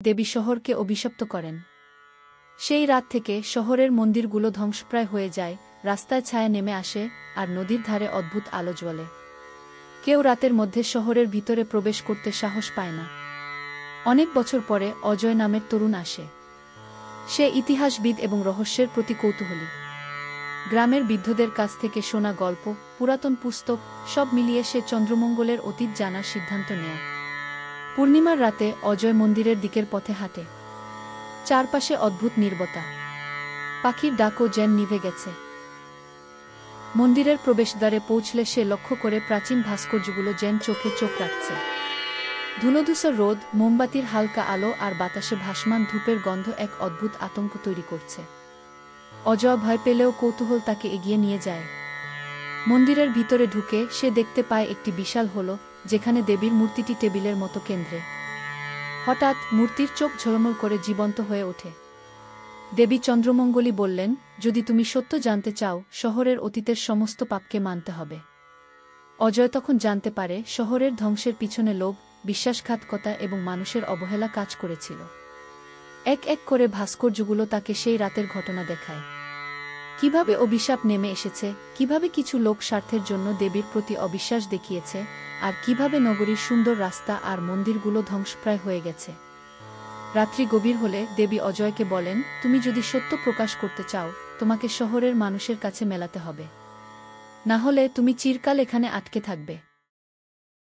দেবী শহরকে অভিশপ্ত করেন। সেই রাত থেকে শহরের মন্দিরগুলো ধ্বংসপ্রায় হয়ে যায়, রাস্তায় ছায়া নেমে আসে, আর নদীর ধারে অদ্ভুত আলো জ্বলে। কেউ রাতের মধ্যে শহরের ভিতরে প্রবেশ করতে সাহস পায় না। অনেক বছর পরে অজয় নামের তরুণ আসে। সে ইতিহাসবিদ এবং রহস্যের প্রতি কৌতূহলী। গ্রামের বৃদ্ধদের কাছ থেকে শোনা গল্প, পুরাতন পুস্তক, সব মিলিয়ে সে চন্দ্রমঙ্গলের অতীত জানার সিদ্ধান্ত নেয়। পূর্ণিমার রাতে অজয় মন্দিরের দিকের পথে হাঁটে। চারপাশে অদ্ভুত নীরবতা, পাখির ডাকও যেন নিভে গেছে। মন্দিরের প্রবেশদ্বারে পৌঁছলে সে লক্ষ্য করে প্রাচীন ভাস্কর্যগুলো যেন চোখে চোখ রাখছে। ধুলোধূসর রোদ, মোমবাতির হালকা আলো আর বাতাসে ভাসমান ধূপের গন্ধ এক অদ্ভুত আতঙ্ক তৈরি করছে। অজয় ভয় পেলেও কৌতূহল তাকে এগিয়ে নিয়ে যায়। মন্দিরের ভিতরে ঢুকে সে দেখতে পায় একটি বিশাল হল, যেখানে দেবীর মূর্তিটি টেবিলের মতো কেন্দ্রে। হঠাৎ মূর্তির চোখ ঝলমল করে জীবন্ত হয়ে ওঠে। দেবী চন্দ্রমঙ্গলী বললেন, যদি তুমি সত্য জানতে চাও, শহরের অতীতের সমস্ত পাপকে মানতে হবে। অজয় তখন জানতে পারে শহরের ধ্বংসের পিছনে লোভ, বিশ্বাসঘাতকতা এবং মানুষের অবহেলা কাজ করেছিল। এক এক করে ভাস্কর্যগুলো তাকে সেই রাতের ঘটনা দেখায়। কিভাবে অভিশাপ নেমে এসেছে, কিভাবে কিছু লোক স্বার্থের জন্য দেবীর প্রতি অবিশ্বাস দেখিয়েছে, আর কিভাবে নগরীর সুন্দর রাস্তা আর মন্দিরগুলো ধ্বংসপ্রায় হয়ে গেছে। রাত্রি গভীর হলে দেবী অজয়কে বলেন, তুমি যদি সত্য প্রকাশ করতে চাও, তোমাকে শহরের মানুষের কাছে মেলাতে হবে। না হলে তুমি চিরকাল এখানে আটকে থাকবে।